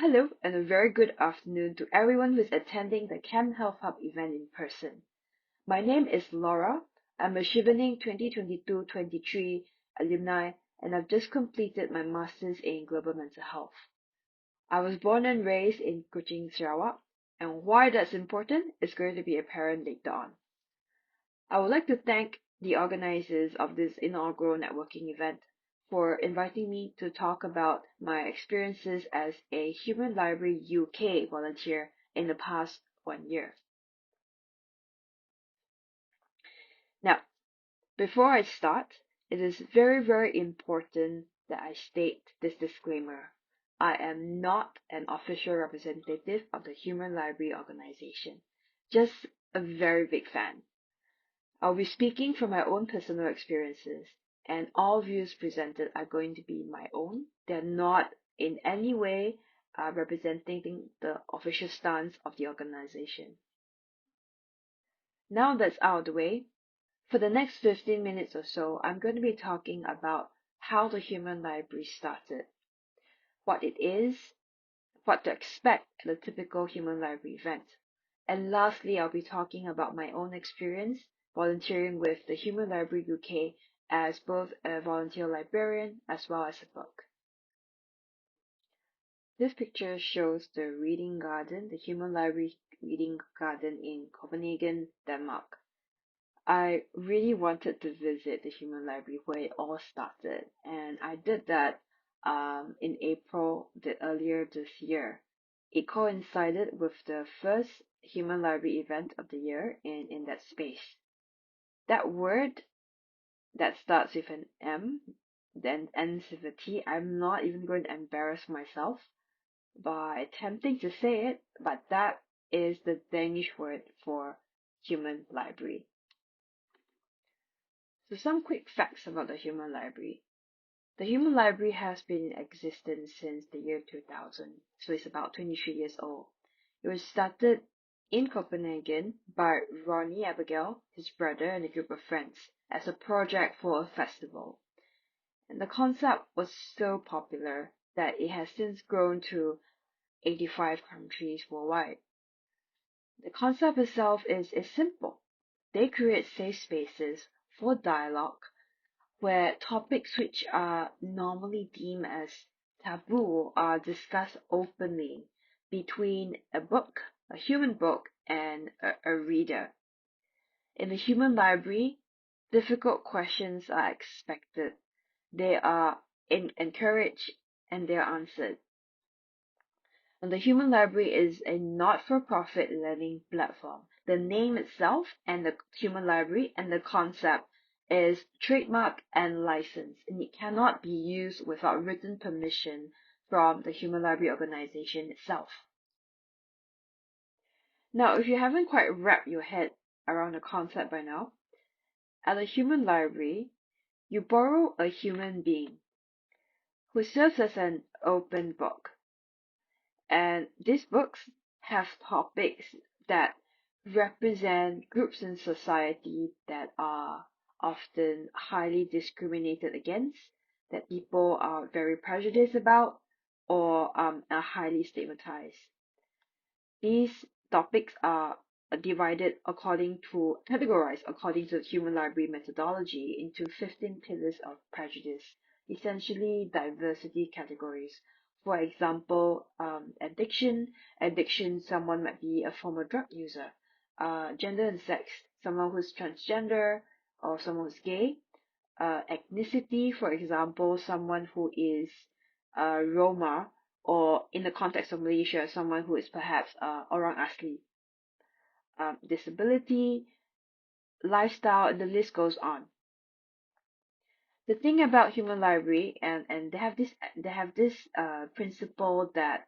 Hello and a very good afternoon to everyone who is attending the Chem Health Hub event in person. My name is Laura. I'm a Chevening 2022-23 alumni and I've just completed my Masters in Global Mental Health. I was born and raised in Kuching, Sarawak, and why that's important is going to be apparent later on. I would like to thank the organizers of this inaugural networking event for inviting me to talk about my experiences as a Human Library UK volunteer in the past 1 year. Now, before I start, it is very important that I state this disclaimer. I am not an official representative of the Human Library organization, just a very big fan. I'll be speaking from my own personal experiences, and all views presented are going to be my own. They're not in any way representing the official stance of the organization. Now that's out of the way, for the next 15 minutes or so, I'm going to be talking about how the Human Library started, what it is, what to expect at a typical Human Library event. And lastly, I'll be talking about my own experience volunteering with the Human Library UK as both a volunteer librarian as well as a book. This picture shows the reading garden, the Human Library reading garden in Copenhagen, Denmark. I really wanted to visit the Human Library where it all started, and I did that in April earlier this year. It coincided with the first Human Library event of the year in that space. That word that starts with an M, then ends with a T, I'm not even going to embarrass myself by attempting to say it, but that is the Danish word for Human Library. So some quick facts about the Human Library. The Human Library has been in existence since the year 2000, so it's about 23 years old. It was started in Copenhagen by Ronnie Abigail, his brother, and a group of friends as a project for a festival. And the concept was so popular that it has since grown to 85 countries worldwide. The concept itself is simple. They create safe spaces for dialogue where topics which are normally deemed as taboo are discussed openly between a human book, and a reader. In the Human Library, difficult questions are expected. They are encouraged and they are answered. And the Human Library is a not-for-profit learning platform. The name itself and the Human Library and the concept is trademark and licensed, and it cannot be used without written permission from the Human Library organization itself. Now, if you haven't quite wrapped your head around the concept by now, at the Human Library, you borrow a human being who serves as an open book. And these books have topics that represent groups in society that are often highly discriminated against, that people are very prejudiced about, or are highly stigmatized. These topics are categorized according to the Human Library methodology into 15 pillars of prejudice, essentially diversity categories. For example, addiction, someone might be a former drug user. Gender and sex, someone who's transgender or someone who's gay. Ethnicity, for example, someone who is Roma, or in the context of Malaysia, someone who is perhaps orang asli. Disability, lifestyle, and the list goes on. The thing about Human Library, and they have this principle that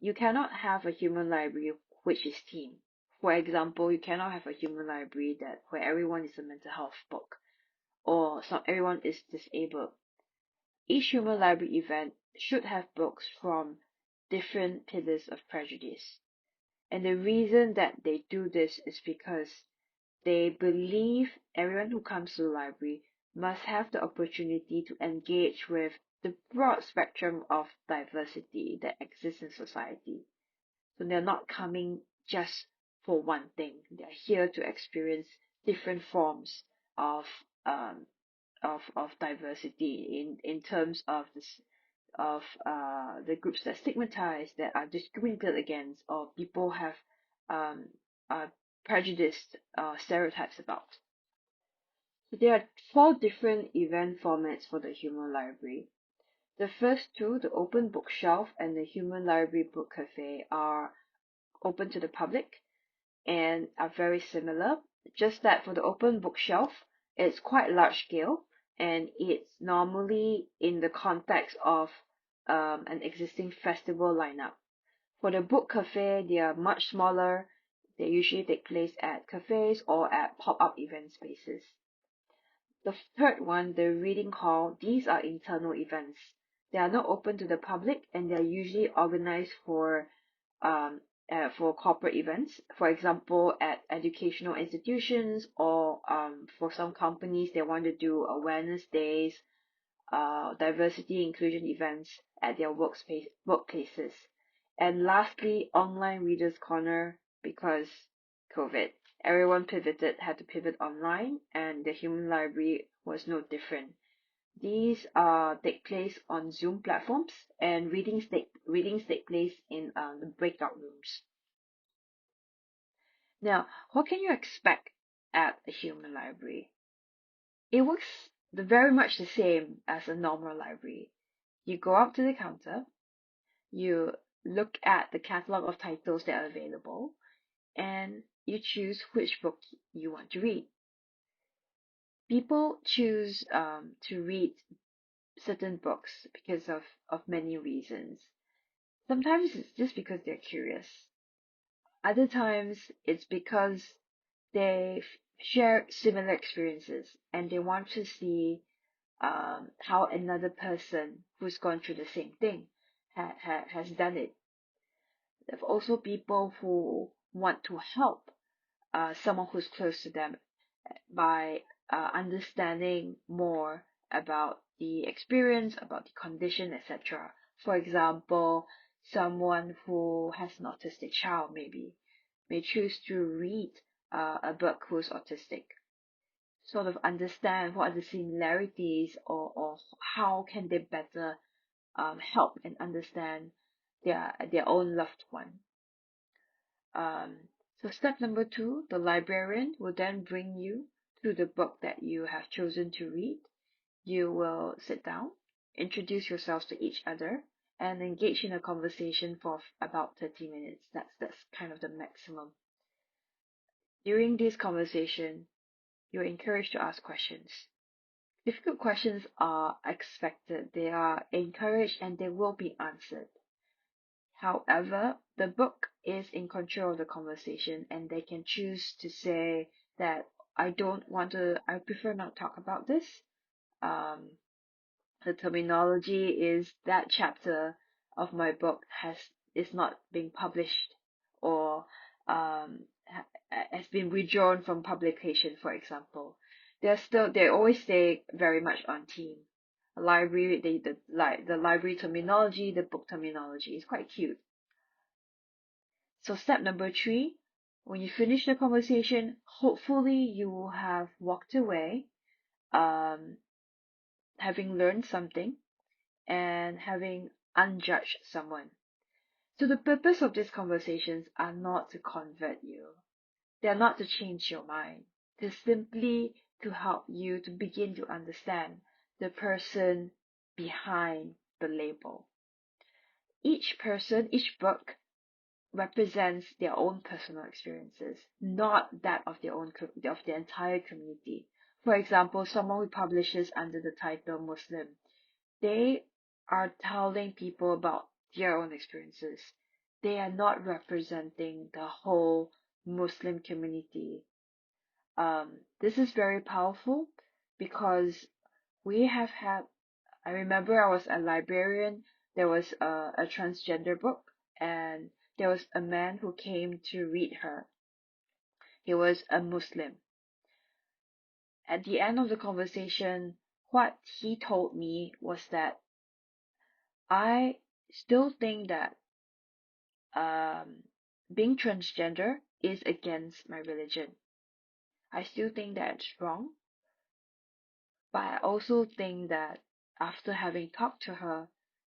you cannot have a Human Library which is team. For example, you cannot have a Human Library where everyone is a mental health book, or everyone is disabled. Each Human Library event should have books from different pillars of prejudice. And the reason that they do this is because they believe everyone who comes to the library must have the opportunity to engage with the broad spectrum of diversity that exists in society. So they're not coming just for one thing. They're here to experience different forms of um of diversity in terms of this of the groups that stigmatized, that are discriminated against, or people have um prejudiced stereotypes about. So there are four different event formats for the Human Library. The first two, the Open Bookshelf and the Human Library Book Cafe, are open to the public and are very similar. Just that for the Open Bookshelf, it's quite large scale, and it's normally in the context of an existing festival lineup. For the Book Cafe, they are much smaller. They usually take place at cafes or at pop-up event spaces. The third one, the reading hall, these are internal events. They are not open to the public, and they are usually organized for corporate events. For example, at educational institutions, or for some companies, they want to do awareness days, diversity inclusion events at their workplaces. And lastly, online readers corner, because COVID. Everyone had to pivot online, and the Human Library was no different. These take place on Zoom platforms, and readings take place in the breakout rooms. Now, what can you expect at a Human Library? It works very much the same as a normal library. You go up to the counter, you look at the catalog of titles that are available, and you choose which book you want to read. People choose to read certain books because of many reasons. Sometimes it's just because they're curious. Other times it's because they share similar experiences and they want to see how another person who's gone through the same thing has done it. There are also people who want to help someone who's close to them by understanding more about the experience, about the condition, etc. For example, someone who has an autistic child maybe may choose to read a book who's autistic, sort of understand what are the similarities, or how can they better help and understand their own loved one. So step number two, the librarian will then bring you to the book that you have chosen to read. You will sit down, introduce yourselves to each other, and engage in a conversation for about 30 minutes. That's kind of the maximum. During this conversation, you're encouraged to ask questions. Difficult questions are expected, they are encouraged, and they will be answered. However, the book is in control of the conversation, and they can choose to say that I prefer not talk about this. The terminology is that chapter of my book is not being published, or has been withdrawn from publication, for example. They always stay very much on theme. Library, the library terminology, the book terminology is quite cute. So step number three, when you finish the conversation, hopefully you will have walked away, having learned something and having unjudged someone. So the purpose of these conversations are not to convert you. They are not to change your mind. They're simply to help you to begin to understand the person behind the label. Each person, each book represents their own personal experiences, not that of of the entire community. For example, someone who publishes under the title Muslim, they are telling people about their own experiences. They are not representing the whole Muslim community. This is very powerful because we have had, I remember I was a librarian, there was a transgender book, and there was a man who came to read her. He was a Muslim. At the end of the conversation, what he told me was that I still think that being transgender is against my religion. I still think that it's wrong, but I also think that after having talked to her,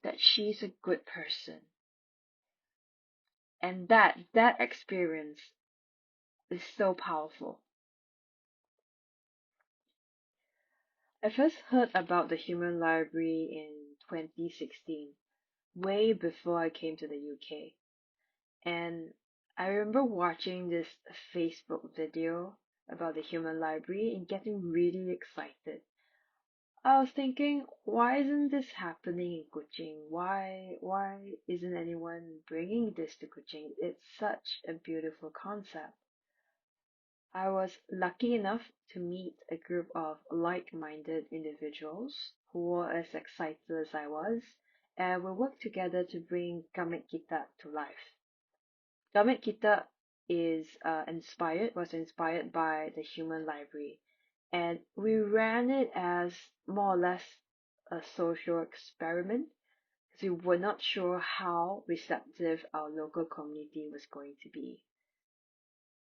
that she's a good person, and that experience is so powerful. I first heard about the Human Library in 2016, way before I came to the UK. And I remember watching this Facebook video about the Human Library and getting really excited. I was thinking, why isn't this happening in Kuching? Why isn't anyone bringing this to Kuching? It's such a beautiful concept. I was lucky enough to meet a group of like-minded individuals who were as excited as I was, and we worked together to bring Gamit Kita to life. Gamit Kita was inspired by the Human Library, and we ran it as more or less a social experiment because we were not sure how receptive our local community was going to be.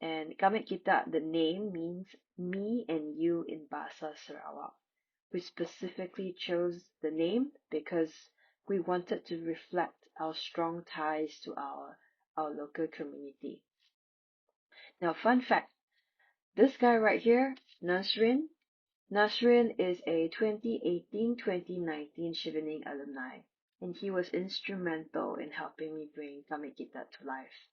And Gamit Kita, the name means me and you in Bahasa Sarawak. We specifically chose the name because we wanted to reflect our strong ties to our local community. Now, fun fact, this guy right here, Nasrin is a 2018-2019 Chevening alumni, and he was instrumental in helping me bring Gamit Kita to life.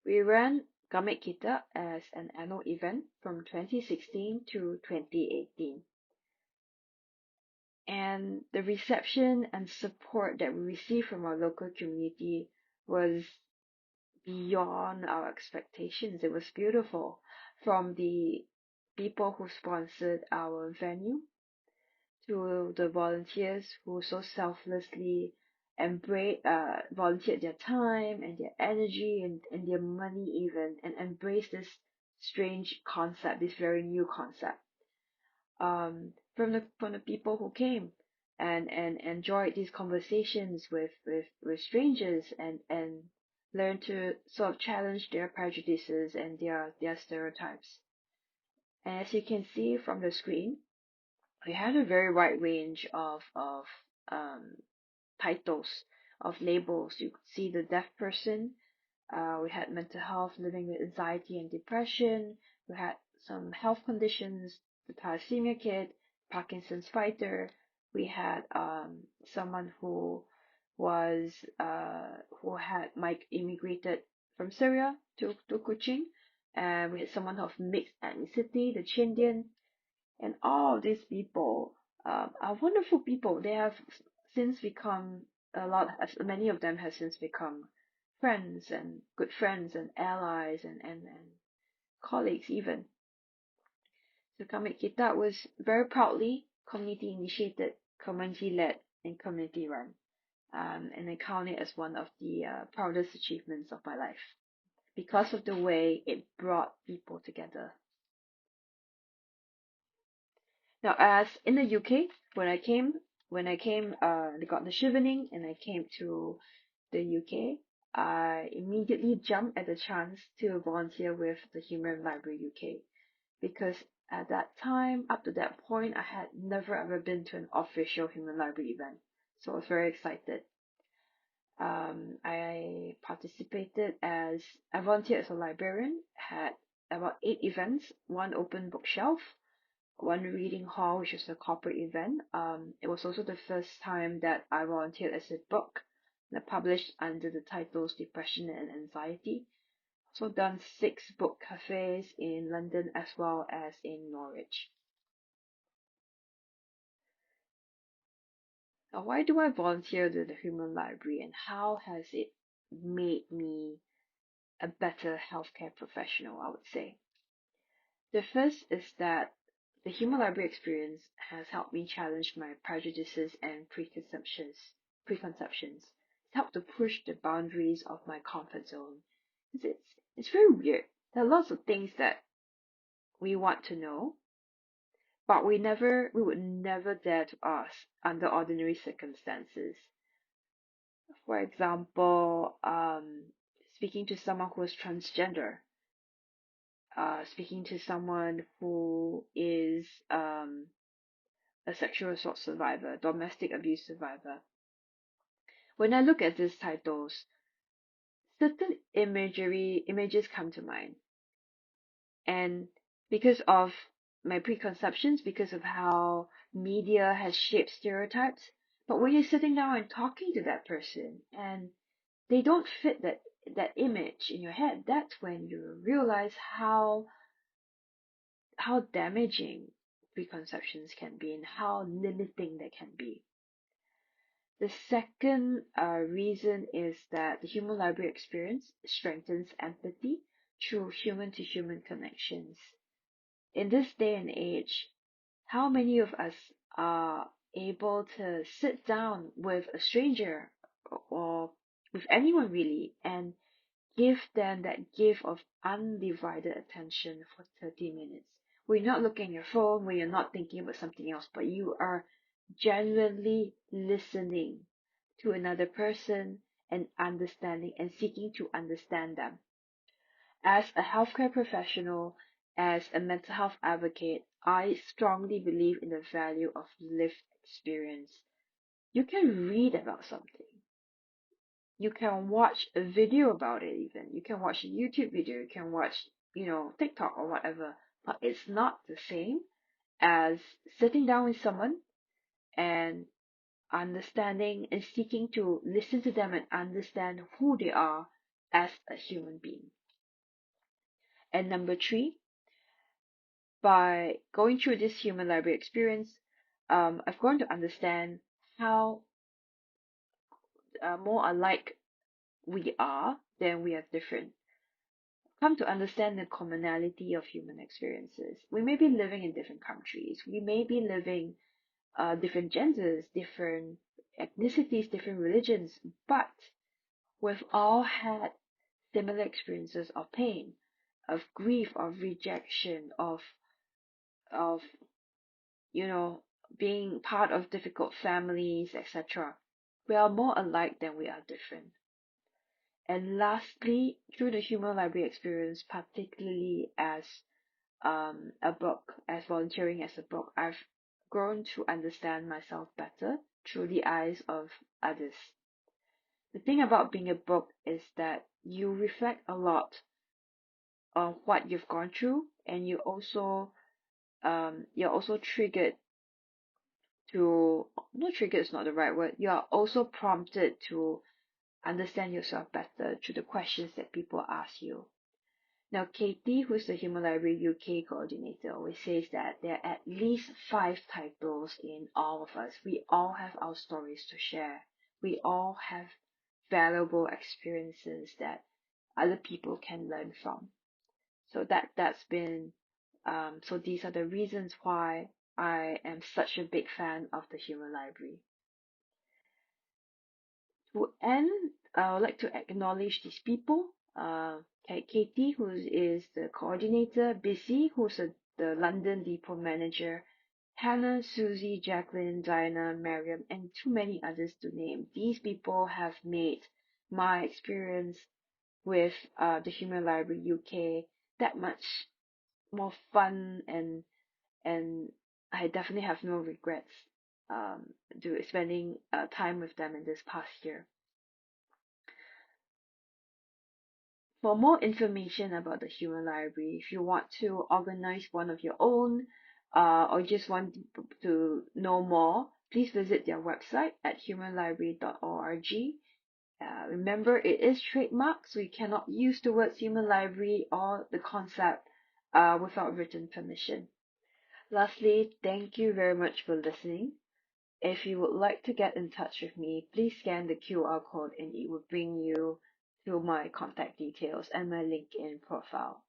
We ran Gamit Kita as an annual event from 2016 to 2018. And the reception and support that we received from our local community was beyond our expectations. It was beautiful. From the people who sponsored our venue to the volunteers who so selflessly volunteered their time and their energy and their money even, and embraced this strange concept, this very new concept. From the people who came and enjoyed these conversations with strangers and learned to sort of challenge their prejudices and their stereotypes. And as you can see from the screen, we had a very wide range of um, titles, of labels. You could see the deaf person. We had mental health, living with anxiety and depression. We had some health conditions, the thalassemia kid, Parkinson's fighter. We had someone who had immigrated from Syria to Kuching, and we had someone of mixed ethnicity, the Chindian, and all of these people are wonderful people. They have since become many of them have since become friends and good friends and allies and colleagues even. So Kamit Kita was very proudly community initiated, community led, and community run. And I count it as one of the proudest achievements of my life because of the way it brought people together. Now, as in the UK, I got the Chevening and I came to the UK, I immediately jumped at the chance to volunteer with the Human Library UK because at that time, up to that point, I had never ever been to an official Human Library event, so I was very excited. I volunteered as a librarian, had about 8 events, one open bookshelf, one reading hall, which is a corporate event. It was also the first time that I volunteered as a book that published under the titles Depression and Anxiety. Also done 6 book cafes in London as well as in Norwich. Now, why do I volunteer with the Human Library and how has it made me a better healthcare professional, I would say? The first is that the Human Library experience has helped me challenge my prejudices and preconceptions. It's helped to push the boundaries of my comfort zone. It's very weird. There are lots of things that we want to know, but we would never dare to ask under ordinary circumstances. For example, speaking to someone who is transgender, speaking to someone who is a sexual assault survivor, domestic abuse survivor. When I look at these titles, certain images come to mind. And because of my preconceptions, because of how media has shaped stereotypes, but when you're sitting down and talking to that person and they don't fit that image in your head, that's when you realize how damaging preconceptions can be and how limiting they can be. The second reason is that the human library experience strengthens empathy through human to human connections. In this day and age, how many of us are able to sit down with a stranger or with anyone really and give them that gift of undivided attention for 30 minutes? When you're not looking at your phone, when you're not thinking about something else, but you are genuinely listening to another person and understanding and seeking to understand them. As a healthcare professional, as a mental health advocate, I strongly believe in the value of lived experience. You can read about something. You can watch a video about it even. You can watch a YouTube video. You can watch, TikTok or whatever. But it's not the same as sitting down with someone and understanding and seeking to listen to them and understand who they are as a human being. And number three, by going through this human library experience, I've grown to understand how more alike we are than we are different. Come to understand the commonality of human experiences. We may be living in different countries. We may be living different genders, different ethnicities, different religions, but we've all had similar experiences of pain, of grief, of rejection, of being part of difficult families, etc. We are more alike than we are different. And lastly, through the human library experience, particularly as a book, as volunteering as a book, I've grown to understand myself better through the eyes of others. The thing about being a book is that you reflect a lot on what you've gone through, and you're also triggered to not triggered is not the right word. You are also prompted to understand yourself better through the questions that people ask you. Now, Katie, who's the Human Library UK coordinator, always says that there are at least 5 titles in all of us. We all have our stories to share. We all have valuable experiences that other people can learn from. So that's been so these are the reasons why I am such a big fan of the Human Library. To end, I would like to acknowledge these people. Katie, who is the coordinator, Busy, who's the London depot manager, Hannah, Susie, Jacqueline, Diana, Mariam, and too many others to name. These people have made my experience with the Human Library UK that much more fun, and I definitely have no regrets spending time with them in this past year. For more information about the Human Library, if you want to organize one of your own, or just want to know more, please visit their website at humanlibrary.org. Remember, it is trademarked, so you cannot use the words human library or the concept without written permission. Lastly, thank you very much for listening. If you would like to get in touch with me, please scan the QR code and it will bring you to my contact details and my LinkedIn profile.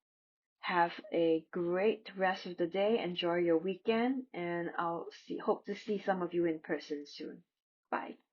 Have a great rest of the day. Enjoy your weekend, and hope to see some of you in person soon. Bye.